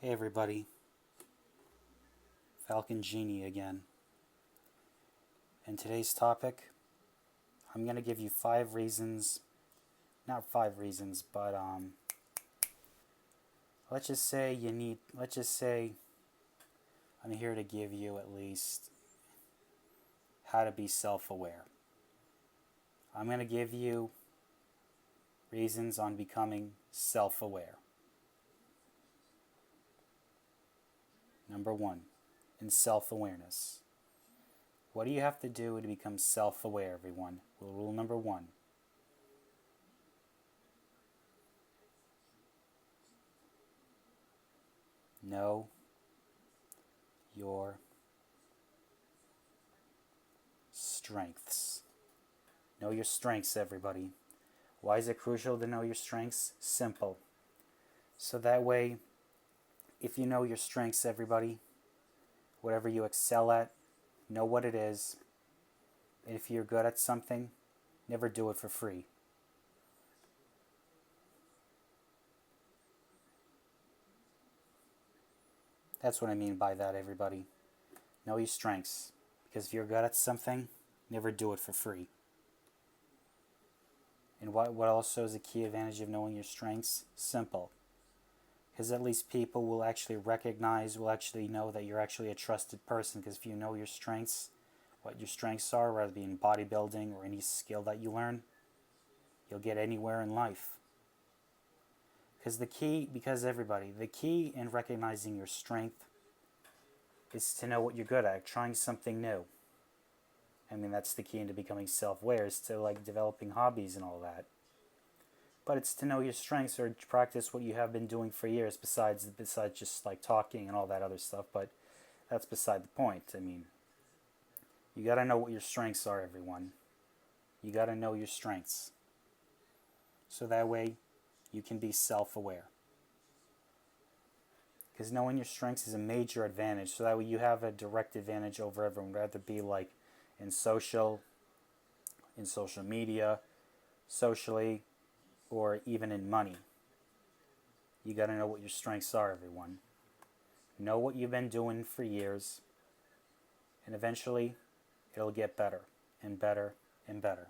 Hey everybody, Falcon Genie again. And today's topic, I'm going to give you 5 reasons, not 5 reasons, but let's just say I'm here to give you at least how to be self-aware. I'm going to give you reasons on becoming self-aware. Number 1, in self-awareness. What do you have to do to become self-aware, everyone? Well, rule number 1. Know your strengths. Know your strengths, everybody. Why is it crucial to know your strengths? Simple. So that way, if you know your strengths, everybody, whatever you excel at, know what it is. And if you're good at something, never do it for free. That's what I mean by that, everybody. Know your strengths. Because if you're good at something, never do it for free. And what also is a key advantage of knowing your strengths? Simple. Because at least people will actually recognize, will actually know that you're actually a trusted person. Because if you know your strengths, what your strengths are, whether it be in bodybuilding or any skill that you learn, you'll get anywhere in life. Because everybody, the key in recognizing your strength is to know what you're good at, trying something new. I mean, that's the key into becoming self-aware, is to like developing hobbies and all that. But it's to know your strengths or to practice what you have been doing for years besides just like talking and all that other stuff. But that's beside the point. I mean, you got to know what your strengths are, everyone. You got to know your strengths. So that way you can be self-aware. Because knowing your strengths is a major advantage. So that way you have a direct advantage over everyone, rather be like in social media, socially, or even in money. You got to know what your strengths are, everyone. Know what you've been doing for years, and eventually it'll get better and better and better.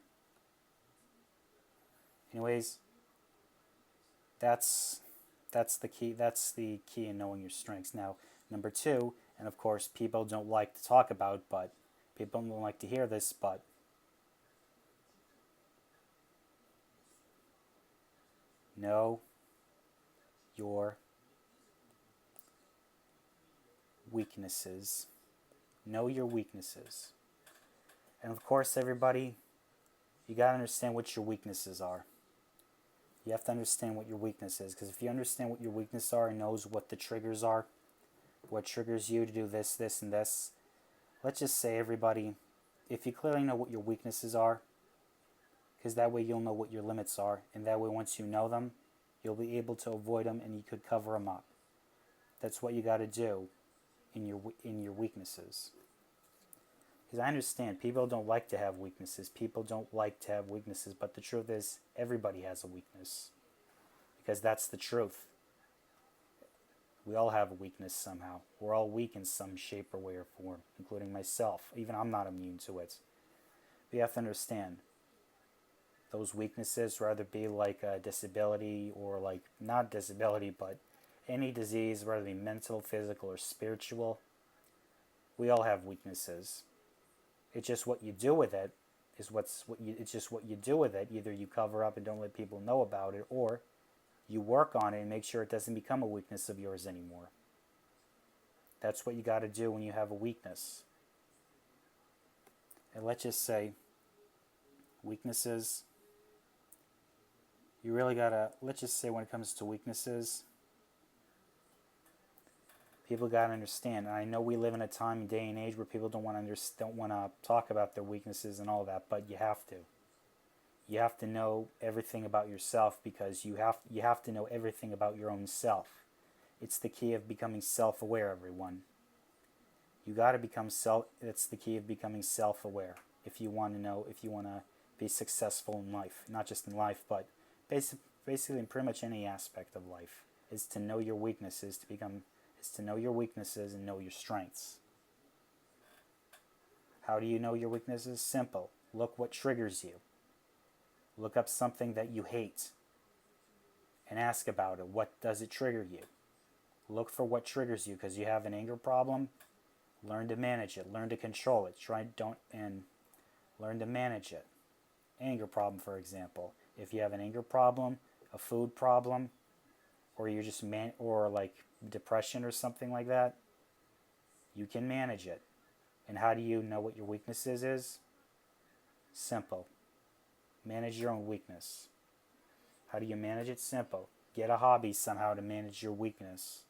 Anyways, that's the key. That's the key in knowing your strengths. Now, number 2, and of course people don't like to talk about, but people don't like to hear this, but know your weaknesses. Know your weaknesses. And of course, everybody, you got to understand what your weaknesses are. You have to understand what your weakness is, because if you understand what your weaknesses are and knows what the triggers are, what triggers you to do this, this, and this, let's just say, everybody, if you clearly know what your weaknesses are, because that way you'll know what your limits are, and that way once you know them, you'll be able to avoid them and you could cover them up. That's what you got to do in your weaknesses. Because I understand people don't like to have weaknesses. People don't like to have weaknesses, but the truth is everybody has a weakness. Because that's the truth. We all have a weakness somehow. We're all weak in some shape or way or form, including myself. Even I'm not immune to it. But you have to understand those weaknesses, whether it be like a disability or like not disability, but any disease, whether it be mental, physical, or spiritual, we all have weaknesses. It's just what you do with it it's just what you do with it. Either you cover up and don't let people know about it, or you work on it and make sure it doesn't become a weakness of yours anymore. That's what you got to do when you have a weakness. And let's just say weaknesses, you really got to, let's just say when it comes to weaknesses, people got to understand. And I know we live in a time and day and age where people don't want to talk about their weaknesses and all that, but you have to. You have to know everything about yourself, because you have to know everything about your own self. It's the key of becoming self-aware, everyone. You got to become that's the key of becoming self-aware if you want to be successful in life, not just in life, but basically in pretty much any aspect of life, is to know your weaknesses, to become is to know your weaknesses and know your strengths. How do you know your weaknesses? Simple. Look what triggers you. Look up something that you hate and ask about it. What does it trigger you? Look for what triggers you, because you have an anger problem. Learn to manage it. Learn to control it. Learn to manage it. Anger problem, for example. If you have an anger problem, a food problem, or you're just or like depression or something like that, you can manage it. And how do you know what your weaknesses is? Simple. Manage your own weakness. How do you manage it? Simple. Get a hobby somehow to manage your weakness.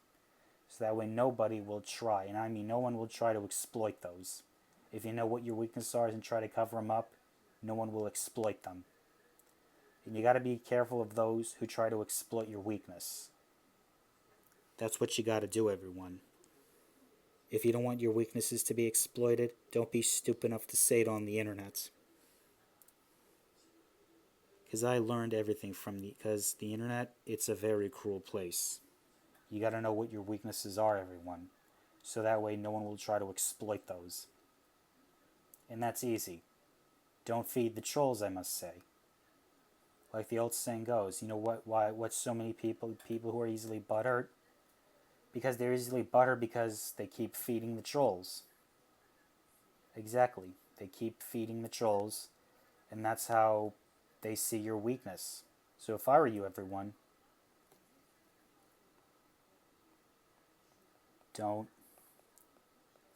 So that way nobody will try, and I mean no one will try to exploit those. If you know what your weaknesses are and try to cover them up, no one will exploit them. And you got to be careful of those who try to exploit your weakness. That's what you got to do, everyone. If you don't want your weaknesses to be exploited, don't be stupid enough to say it on the internet. Because I learned everything because the internet, it's a very cruel place. You got to know what your weaknesses are, everyone. So that way no one will try to exploit those. And that's easy. Don't feed the trolls, I must say. Like the old saying goes, you know what's so many people who are easily butthurt? Because they're easily butthurt because they keep feeding the trolls. Exactly. They keep feeding the trolls, and that's how they see your weakness. So if I were you, everyone, don't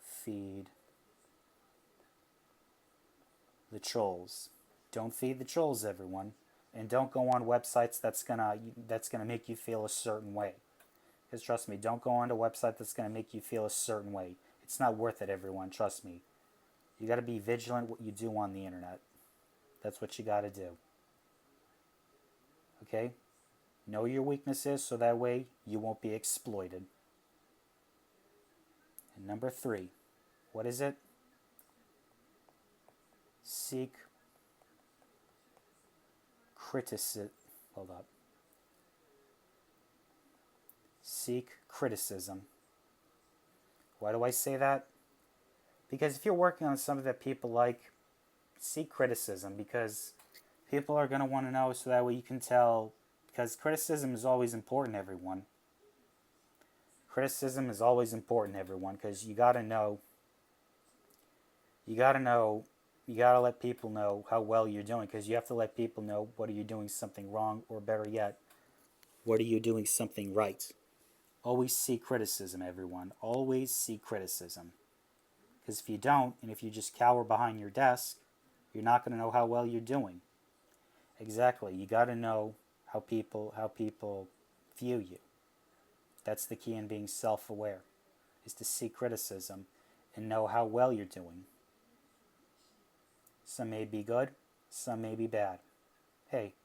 feed the trolls. Don't feed the trolls, everyone. And don't go on websites that's gonna make you feel a certain way. Because trust me, don't go on a website that's gonna make you feel a certain way. It's not worth it, everyone. Trust me. You gotta be vigilant what you do on the internet. That's what you gotta do. Okay? Know your weaknesses so that way you won't be exploited. And number 3, what is it? Seek criticism. Hold up. Seek criticism. Why do I say that? Because if you're working on something that people like, seek criticism, because people are going to want to know, so that way you can tell, because criticism is always important, everyone. Criticism is always important, everyone, because you got to let people know how well you're doing, because you have to let people know what are you doing something wrong, or better yet, what are you doing something right. Always seek criticism, everyone. Always seek criticism. Because if you don't, and if you just cower behind your desk, you're not going to know how well you're doing. Exactly. You got to know how people view you. That's the key in being self-aware, is to seek criticism and know how well you're doing. Some may be good, some may be bad. Hey,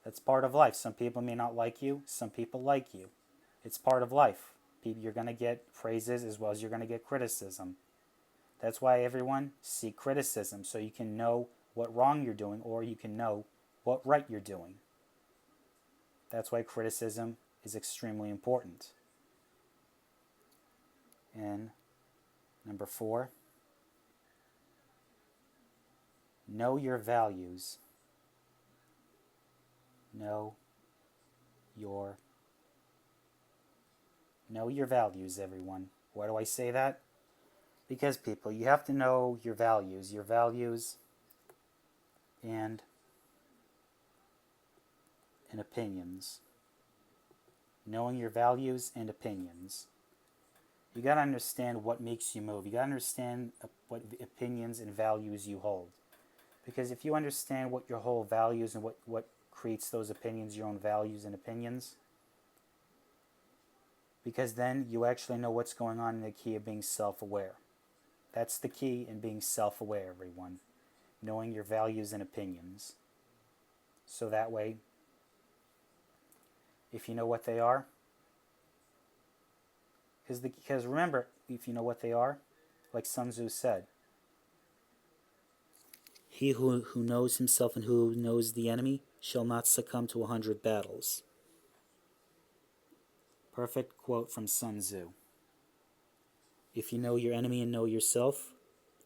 that's part of life. Some people may not like you, some people like you. It's part of life. You're going to get praises as well as you're going to get criticism. That's why, everyone, seek criticism, so you can know what wrong you're doing, or you can know what right you're doing. That's why criticism is extremely important. And number 4, know your values. Know your values, everyone. Why do I say that? Because, people, you have to know your values and opinions. Knowing your values and opinions. You got to understand what makes you move. You got to understand what opinions and values you hold. Because if you understand what your whole values and what creates those opinions, your own values and opinions, because then you actually know what's going on in the key of being self-aware. That's the key in being self-aware, everyone. Knowing your values and opinions. So that way, if you know what they are, because remember, if you know what they are, like Sun Tzu said, he who knows himself and who knows the enemy shall not succumb to 100 battles. Perfect quote from Sun Tzu. If you know your enemy and know yourself,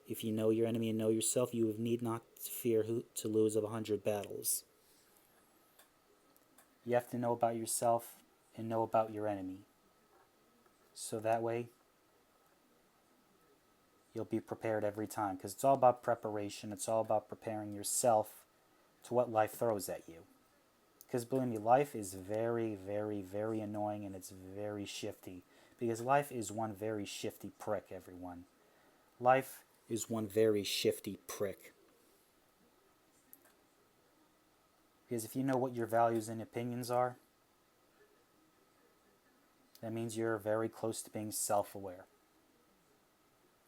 if you know your enemy and know yourself, you need not fear to lose of 100 battles. You have to know about yourself and know about your enemy. So that way, you'll be prepared every time. Because it's all about preparation. It's all about preparing yourself to what life throws at you. Because believe me, life is very, very, very annoying, and it's very shifty. Because life is one very shifty prick, everyone. Life is one very shifty prick. Because if you know what your values and opinions are, that means you're very close to being self-aware.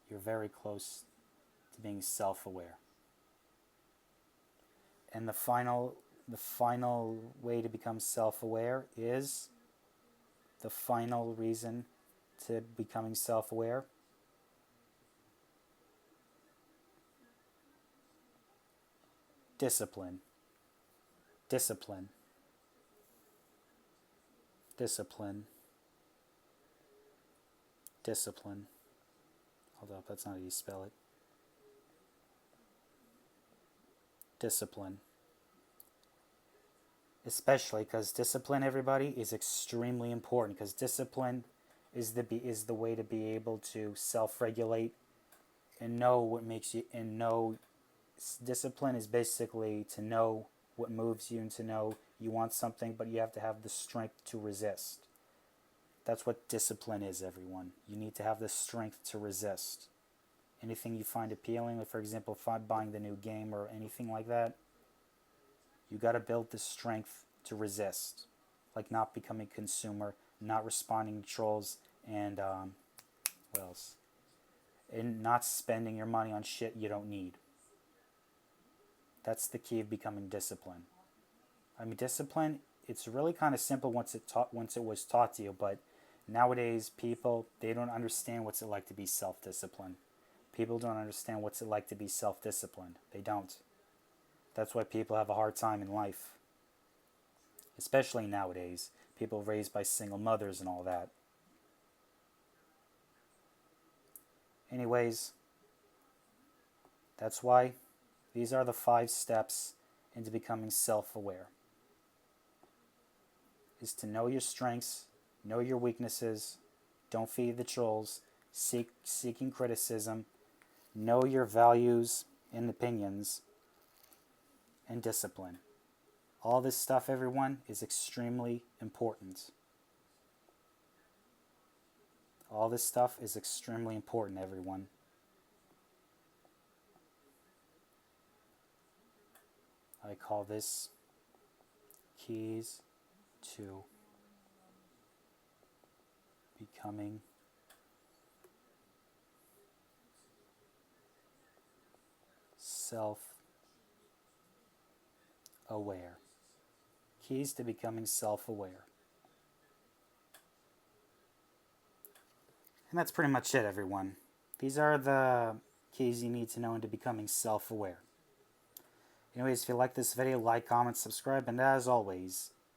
You're very close to being self-aware. And the final way to become self-aware is the final reason to becoming self-aware. Discipline. Discipline. Discipline. Discipline. Hold up, that's not how you spell it. Discipline. Especially because discipline, everybody, is extremely important. Because discipline is the way to be able to self-regulate and know what makes you, and know. Discipline is basically to know what moves you and to know you want something, but you have to have the strength to resist. That's what discipline is, everyone. You need to have the strength to resist. Anything you find appealing, like for example, buying the new game or anything like that, you got to build the strength to resist. Like not becoming a consumer, not responding to trolls, and what else? And not spending your money on shit you don't need. That's the key of becoming disciplined. I mean, discipline, it's really kind of simple once it was taught to you, but nowadays people, they don't understand what's it like to be self-disciplined. People don't understand what's it like to be self-disciplined. They don't. That's why people have a hard time in life. Especially nowadays. People raised by single mothers and all that. Anyways, that's why these are the 5 steps into becoming self-aware. Is to know your strengths, know your weaknesses, don't feed the trolls, seeking criticism, know your values and opinions, and discipline. All this stuff, everyone, is extremely important. All this stuff is extremely important, everyone. I call this keys to becoming self-aware. Keys to becoming self-aware. And that's pretty much it, everyone. These are the keys you need to know into becoming self-aware. Anyways, if you like this video, like, comment, subscribe, and as always,